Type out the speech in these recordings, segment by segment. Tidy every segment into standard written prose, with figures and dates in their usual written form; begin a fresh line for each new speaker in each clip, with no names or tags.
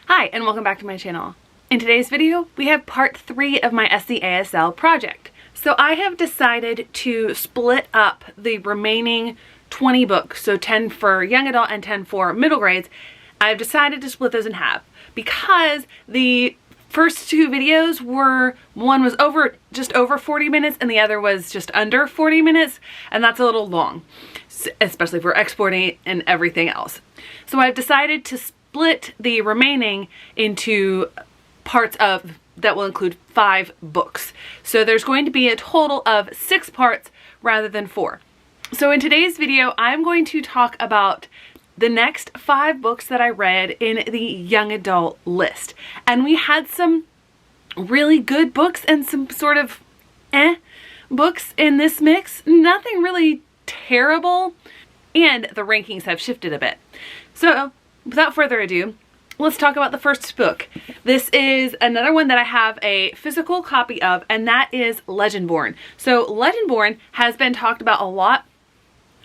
Hi, and welcome back to my channel. In today's video, we have part 3 of my SCASL project. So I have decided to split up the remaining 20 books, so 10 for young adult and 10 for middle grades. I've decided to split those in half because the first two videos were, one was just over 40 minutes and the other was just under 40 minutes, and that's a little long, especially for exporting and everything else. So I've decided to split the remaining into parts that will include 5 books. So there's going to be a total of 6 parts rather than 4. So in today's video, I'm going to talk about the next 5 books that I read in the young adult list. And we had some really good books and some sort of books in this mix. Nothing really terrible. And the rankings have shifted a bit. So without further ado, let's talk about the first book. This is another one that I have a physical copy of, and that is Legendborn. So Legendborn has been talked about a lot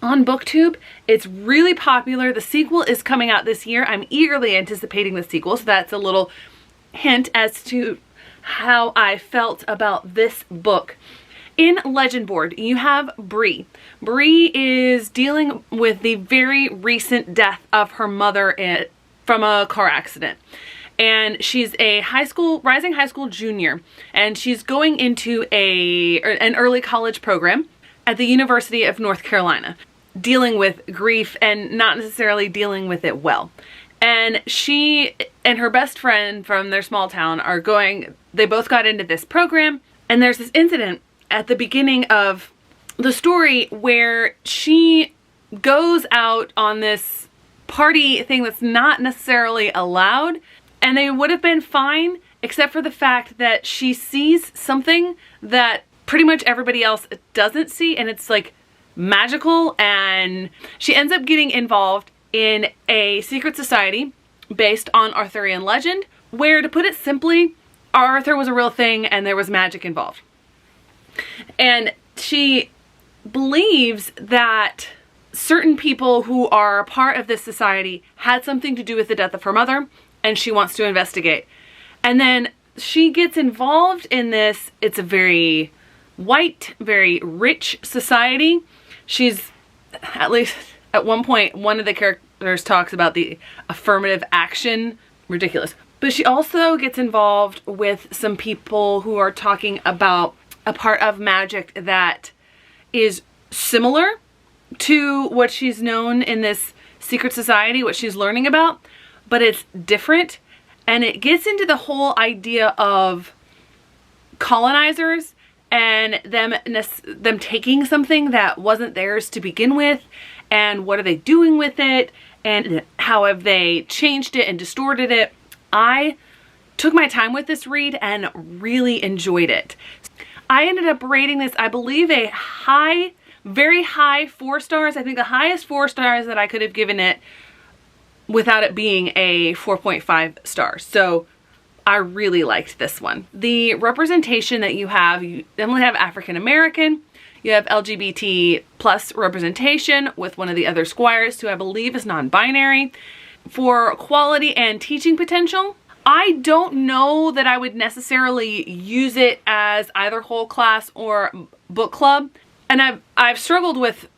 on BookTube. It's really popular. The sequel is coming out this year. I'm eagerly anticipating the sequel, so that's a little hint as to how I felt about this book. In Legendborn, you have Bree. Bree is dealing with the very recent death of her mother from a car accident. And she's a rising high school junior, and she's going into an early college program at the University of North Carolina, dealing with grief and not necessarily dealing with it well. And she and her best friend from their small town they both got into this program, and there's this incident at the beginning of the story where she goes out on this party thing that's not necessarily allowed, and they would have been fine except for the fact that she sees something that pretty much everybody else doesn't see, and it's like magical, and she ends up getting involved in a secret society based on Arthurian legend, where, to put it simply, Arthur was a real thing and there was magic involved. And she believes that certain people who are part of this society had something to do with the death of her mother, and she wants to investigate. And then she gets involved in this. It's a very white, very rich society. She's, at least at one point, one of the characters talks about the affirmative action. Ridiculous. But she also gets involved with some people who are talking about a part of magic that is similar to what she's known in this secret society, what she's learning about, but it's different. And it gets into the whole idea of colonizers and them taking something that wasn't theirs to begin with, and what are they doing with it, and how have they changed it and distorted it. I took my time with this read and really enjoyed it. I ended up rating this, I believe, very high 4 stars. I think the highest 4 stars that I could have given it without it being a 4.5 stars. So I really liked this one. The representation that you definitely have African American, you have LGBT plus representation with one of the other squires, who I believe is non-binary. For quality and teaching potential, I don't know that I would necessarily use it as either whole class or book club. And I've struggled with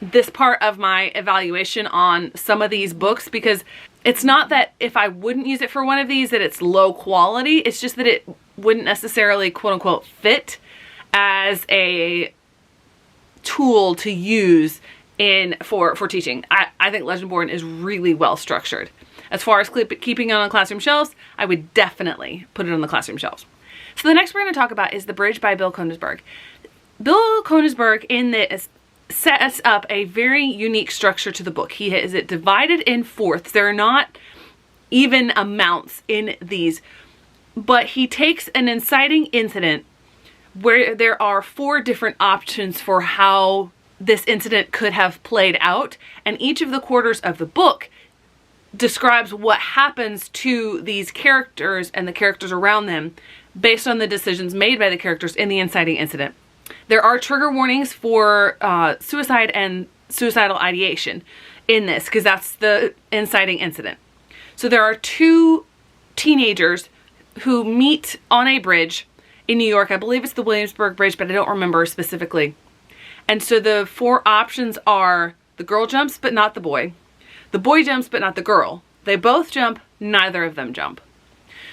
this part of my evaluation on some of these books, because it's not that if I wouldn't use it for one of these that it's low quality. It's just that it wouldn't necessarily quote unquote fit as a tool to use for teaching. I think Legendborn is really well structured. As far as keeping it on classroom shelves, I would definitely put it on the classroom shelves. So the next we're going to talk about is The Bridge by Bill Koenigsberg. Bill Koenigsberg in this sets up a very unique structure to the book. He has it divided in fourths. There are not even amounts in these, but he takes an inciting incident where there are 4 different options for how this incident could have played out, and each of the quarters of the book describes what happens to these characters and the characters around them based on the decisions made by the characters in the inciting incident. There are trigger warnings for suicide and suicidal ideation in this, because that's the inciting incident. So there are 2 teenagers who meet on a bridge in New York. I believe it's the Williamsburg Bridge, but I don't remember specifically. And so the 4 options are: the girl jumps, but not the boy jumps, but not the girl, they both jump, neither of them jump.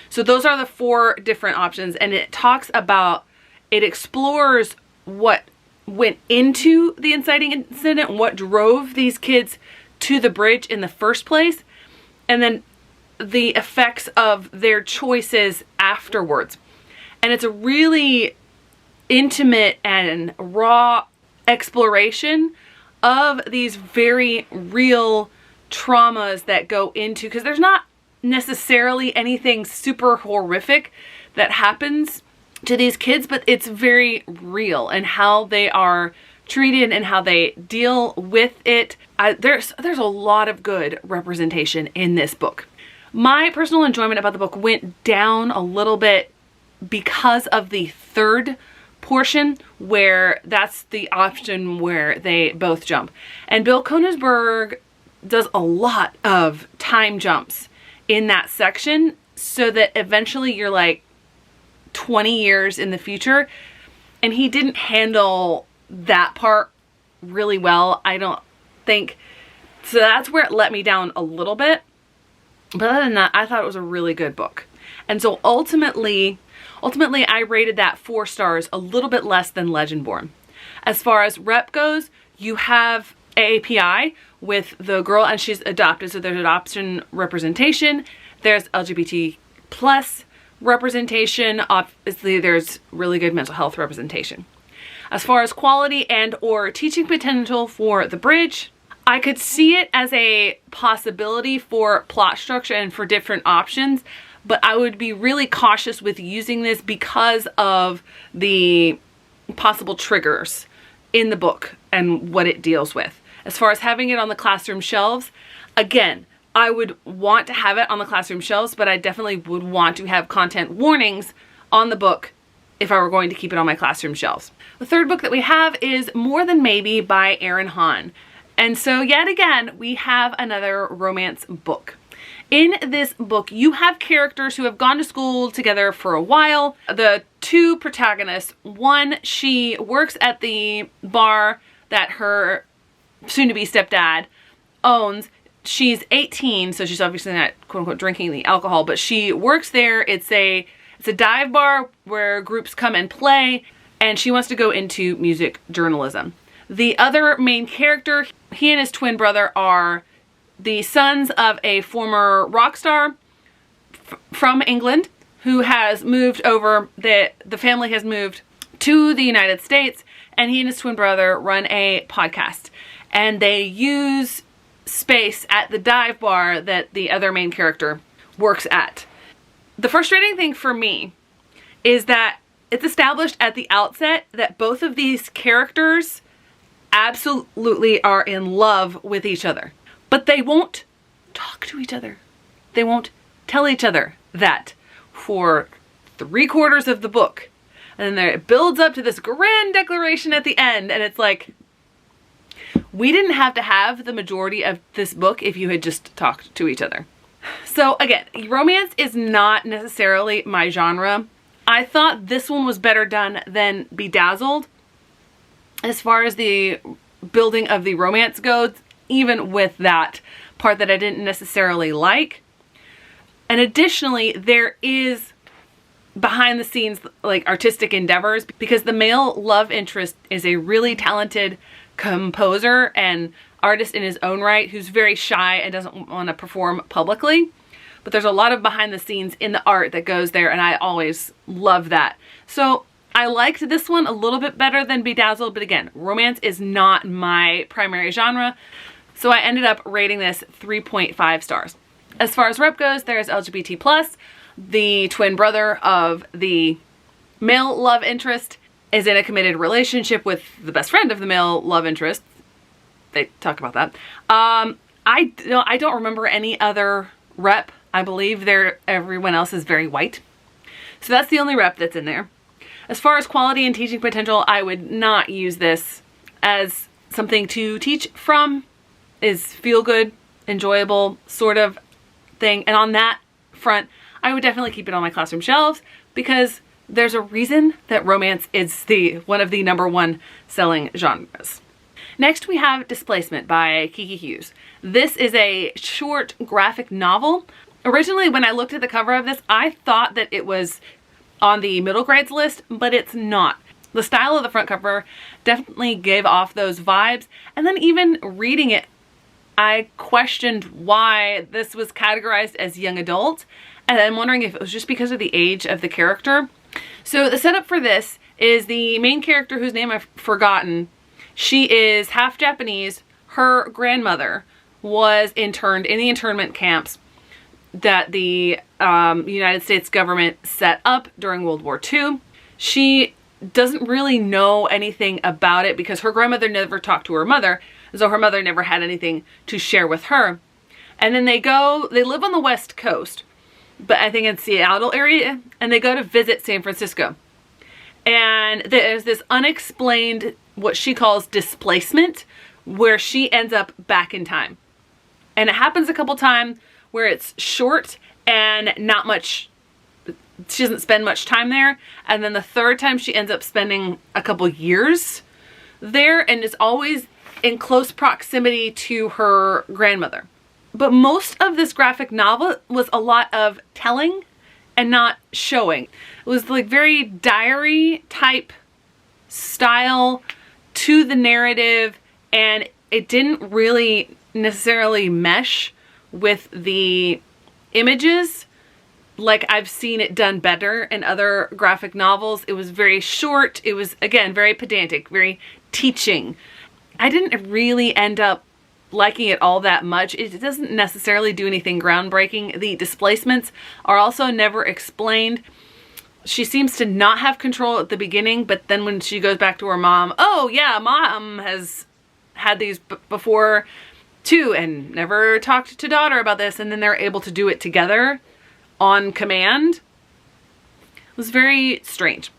So those are the 4 different options, and it explores what went into the inciting incident, what drove these kids to the bridge in the first place, and then the effects of their choices afterwards. And it's a really intimate and raw exploration of these very real traumas that go into, because there's not necessarily anything super horrific that happens to these kids, but it's very real, and how they are treated and how they deal with it. There's a lot of good representation in this book. My personal enjoyment about the book went down a little bit because of the 3rd portion, where that's the option where they both jump. And Bill Konigsberg does a lot of time jumps in that section, so that eventually you're like 20 years in the future, and he didn't handle that part really well, I don't think. So that's where it let me down a little bit. But other than that, I thought it was a really good book. And so ultimately I rated that 4 stars, a little bit less than Legendborn. As far as rep goes, you have AAPI with the girl, and she's adopted, so there's adoption representation. There's LGBT plus representation. Obviously, there's really good mental health representation. As far as quality and or teaching potential for the bridge, I could see it as a possibility for plot structure and for different options, but I would be really cautious with using this because of the possible triggers in the book and what it deals with. As far as having it on the classroom shelves, again, I would want to have it on the classroom shelves, but I definitely would want to have content warnings on the book if I were going to keep it on my classroom shelves. The 3rd book that we have is More Than Maybe by Erin Hahn. And so yet again, we have another romance book. In this book, you have characters who have gone to school together for a while. The 2 protagonists, one, she works at the bar that her soon-to-be stepdad owns. She's 18, so she's obviously not quote-unquote drinking the alcohol, but she works there. It's a dive bar where groups come and play, and she wants to go into music journalism. The other main character, he and his twin brother are the sons of a former rock star from England who has moved over. The family has moved to the United States, and he and his twin brother run a podcast, and they use space at the dive bar that the other main character works at. The frustrating thing for me is that it's established at the outset that both of these characters absolutely are in love with each other, but they won't talk to each other. They won't tell each other that for 3/4 of the book. And then it builds up to this grand declaration at the end, and it's like, we didn't have to have the majority of this book if you had just talked to each other. So again, romance is not necessarily my genre. I thought this one was better done than Bedazzled as far as the building of the romance goes, even with that part that I didn't necessarily like. And additionally, there is behind the scenes like artistic endeavors, because the male love interest is a really talented composer and artist in his own right who's very shy and doesn't want to perform publicly. But there's a lot of behind the scenes in the art that goes there, and I always love that. So I liked this one a little bit better than Bedazzled, but again, romance is not my primary genre. So I ended up rating this 3.5 stars. As far as rep goes, there's LGBT+. The twin brother of the male love interest is in a committed relationship with the best friend of the male love interest. They talk about that. I don't remember any other rep. I believe everyone else is very white. So that's the only rep that's in there. As far as quality and teaching potential, I would not use this as something to teach from. Is feel good, enjoyable sort of thing. And on that front, I would definitely keep it on my classroom shelves because there's a reason that romance is one of the #1 selling genres. Next we have Displacement by Kiki Hughes. This is a short graphic novel. Originally when I looked at the cover of this, I thought that it was on the middle grades list, but it's not. The style of the front cover definitely gave off those vibes, and then even reading it, I questioned why this was categorized as young adult, and I'm wondering if it was just because of the age of the character. So the setup for this is the main character, whose name I've forgotten. She is half Japanese. Her grandmother was interned in the internment camps that the United States government set up during World War II. She doesn't really know anything about it because her grandmother never talked to her mother, so her mother never had anything to share with her. And then they live on the West Coast, but I think in Seattle area, and they go to visit San Francisco. And there's this unexplained, what she calls displacement, where she ends up back in time. And it happens a couple times where it's short and not much, she doesn't spend much time there. And then the third time she ends up spending a couple years there, and is always in close proximity to her grandmother. But most of this graphic novel was a lot of telling and not showing. It was like very diary type style to the narrative, and it didn't really necessarily mesh with the images like I've seen it done better in other graphic novels. It was very short. It was, again, very pedantic, very teaching. I didn't really end up liking it all that much. It doesn't necessarily do anything groundbreaking. The displacements are also never explained. She seems to not have control at the beginning, but then when she goes back to her mom, oh yeah, mom has had these before too and never talked to daughter about this, and then they're able to do it together on command. It was very strange.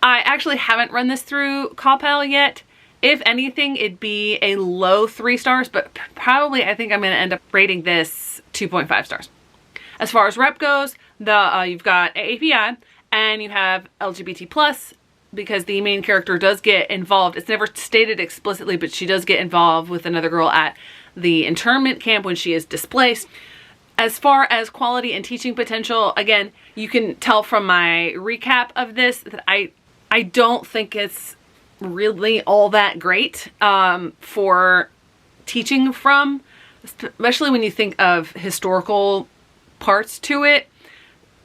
I actually haven't run this through CAWPAL yet. If anything, it'd be a low 3 stars, but probably I think I'm going to end up rating this 2.5 stars. As far as rep goes, you've got AAPI and you have LGBT+, because the main character does get involved. It's never stated explicitly, but she does get involved with another girl at the internment camp when she is displaced. As far as quality and teaching potential, again, you can tell from my recap of this that I don't think it's really all that great for teaching from, especially when you think of historical parts to it.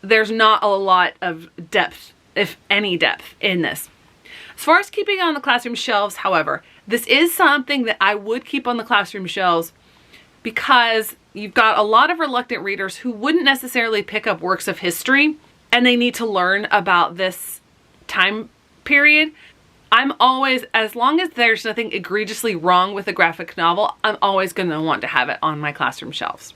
There's not a lot of depth, if any depth, in this. As far as keeping on the classroom shelves, however, this is something that I would keep on the classroom shelves because you've got a lot of reluctant readers who wouldn't necessarily pick up works of history, and they need to learn about this time period. I'm always, as long as there's nothing egregiously wrong with a graphic novel, I'm always going to want to have it on my classroom shelves.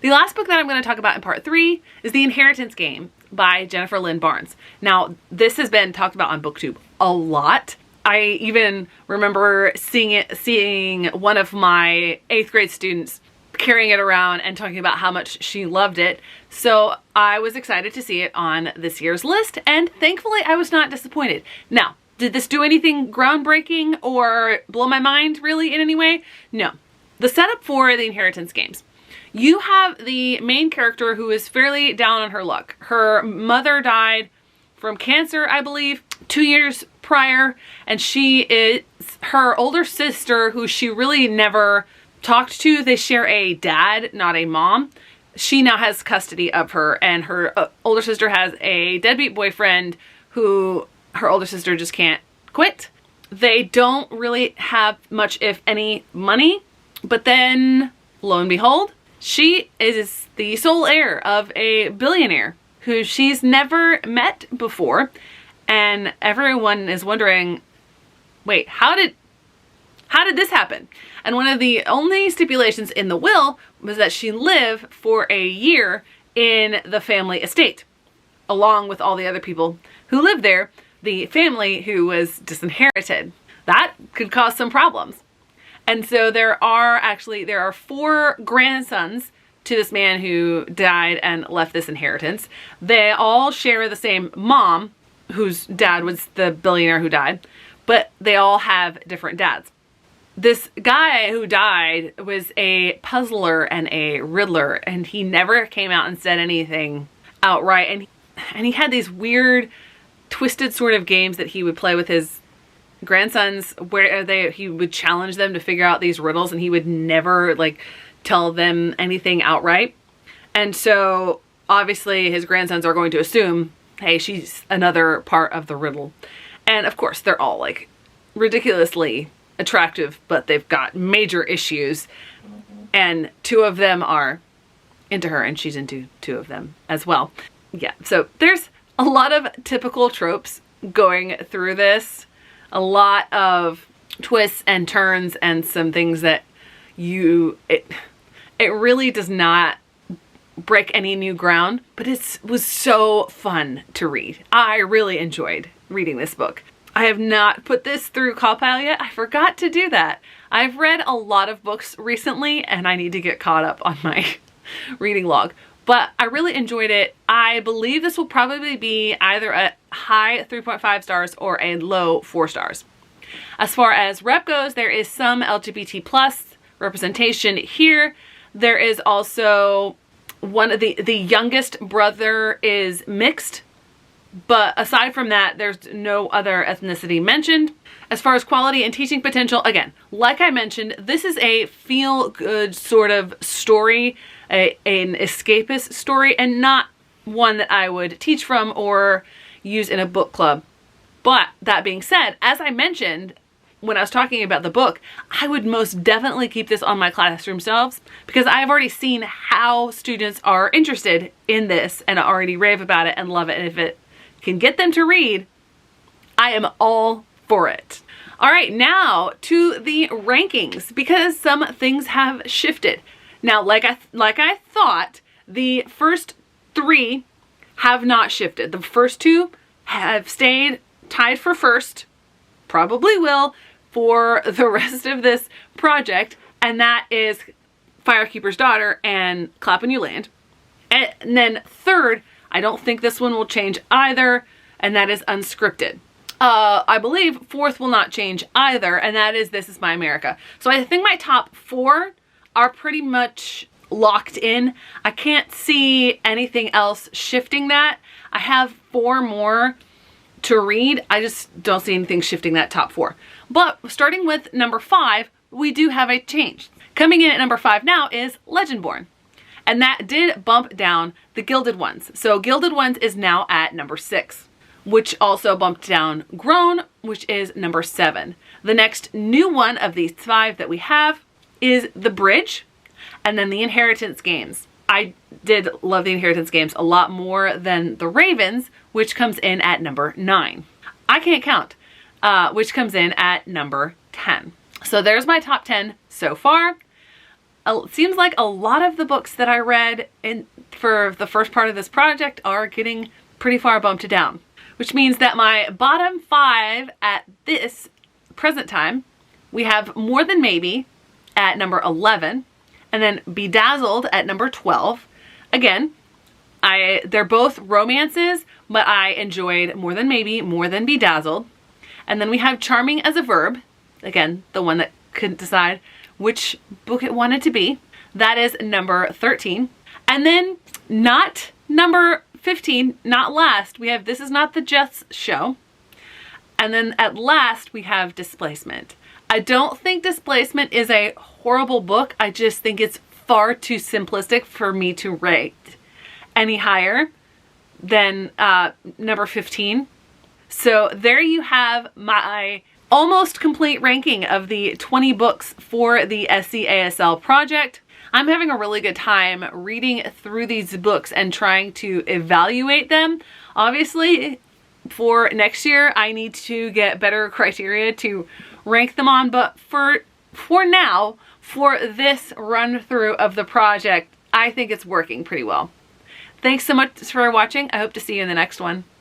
The last book that I'm going to talk about in part 3 is The Inheritance Game by Jennifer Lynn Barnes. Now, this has been talked about on BookTube a lot. I even remember seeing one of my 8th grade students carrying it around and talking about how much she loved it. So I was excited to see it on this year's list, and thankfully I was not disappointed. Now, did this do anything groundbreaking or blow my mind really in any way? No. The setup for The Inheritance Games. You have the main character who is fairly down on her luck. Her mother died from cancer, I believe, 2 years prior, and she is her older sister, who she really never talked to. They share a dad, not a mom. She now has custody of her, and her older sister has a deadbeat boyfriend who her older sister just can't quit. They don't really have much, if any, money, but then, lo and behold, she is the sole heir of a billionaire who she's never met before, and everyone is wondering, wait, how did this happen? And one of the only stipulations in the will was that she live for a year in the family estate, along with all the other people who live there, the family who was disinherited. That could cause some problems. And so there are 4 grandsons to this man who died and left this inheritance. They all share the same mom, whose dad was the billionaire who died, but they all have different dads. This guy who died was a puzzler and a riddler, and he never came out and said anything outright. And he had these weird, twisted sort of games that he would play with his grandsons, where he would challenge them to figure out these riddles, and he would never like tell them anything outright. And so obviously his grandsons are going to assume, hey, she's another part of the riddle. And of course they're all like ridiculously attractive, but they've got major issues, and two of them are into her and she's into two of them as well. Yeah, so there's a lot of typical tropes going through this, a lot of twists and turns, and some things that it really does not break any new ground, but it was so fun to read. I really enjoyed reading this book. I have not put this through Compile yet. I forgot to do that. I've read a lot of books recently and I need to get caught up on my reading log, but I really enjoyed it. I believe this will probably be either a high 3.5 stars or a low 4 stars. As far as rep goes, there is some LGBT plus representation here. There is also one of the youngest brother is mixed, but aside from that, there's no other ethnicity mentioned. As far as quality and teaching potential, again, like I mentioned, this is a feel-good sort of story, an escapist story, and not one that I would teach from or use in a book club. But that being said, as I mentioned when I was talking about the book, I would most definitely keep this on my classroom shelves because I've already seen how students are interested in this and already rave about it and love it. And if it can get them to read, I am all for it. All right, now to the rankings, because some things have shifted. Now, like I thought, the first 3 have not shifted. The first 2 have stayed tied for first, probably will for the rest of this project, and that is Firekeeper's Daughter and Clap When You Land. And then third, I don't think this one will change either, and that is Unscripted. I believe fourth will not change either, and that is This Is My America. So I think my top 4 are pretty much locked in. I can't see anything else shifting that. I have 4 more to read. I just don't see anything shifting that top 4. But starting with number 5, we do have a change. Coming in at number 5 now is Legendborn. And that did bump down the Gilded Ones. So Gilded Ones is now at number 6, which also bumped down Grown, which is number 7. The next new one of these 5 that we have is The Bridge, and then The Inheritance Games. I did love The Inheritance Games a lot more than The Ravens, which comes in at number 9. I Can't Count, which comes in at number 10. So there's my top 10 so far. It seems like a lot of the books that I read for the first part of this project are getting pretty far bumped down, which means that my bottom 5 at this present time, we have More Than Maybe at number 11, and then Bedazzled at number 12. Again, they're both romances, but I enjoyed More Than Maybe more than Bedazzled. And then we have Charming as a Verb, again, the one that couldn't decide which book it wanted to be. That is number 13. And then not number 15, not last, we have This Is Not the Jets Show. And then at last we have Displacement. I don't think Displacement is a horrible book. I just think it's far too simplistic for me to rate any higher than number 15. So there you have my almost complete ranking of the 20 books for the SCASL project. I'm having a really good time reading through these books and trying to evaluate them. Obviously, for next year, I need to get better criteria to rank them on, but for now, for this run through of the project, I think it's working pretty well. Thanks so much for watching. I hope to see you in the next one.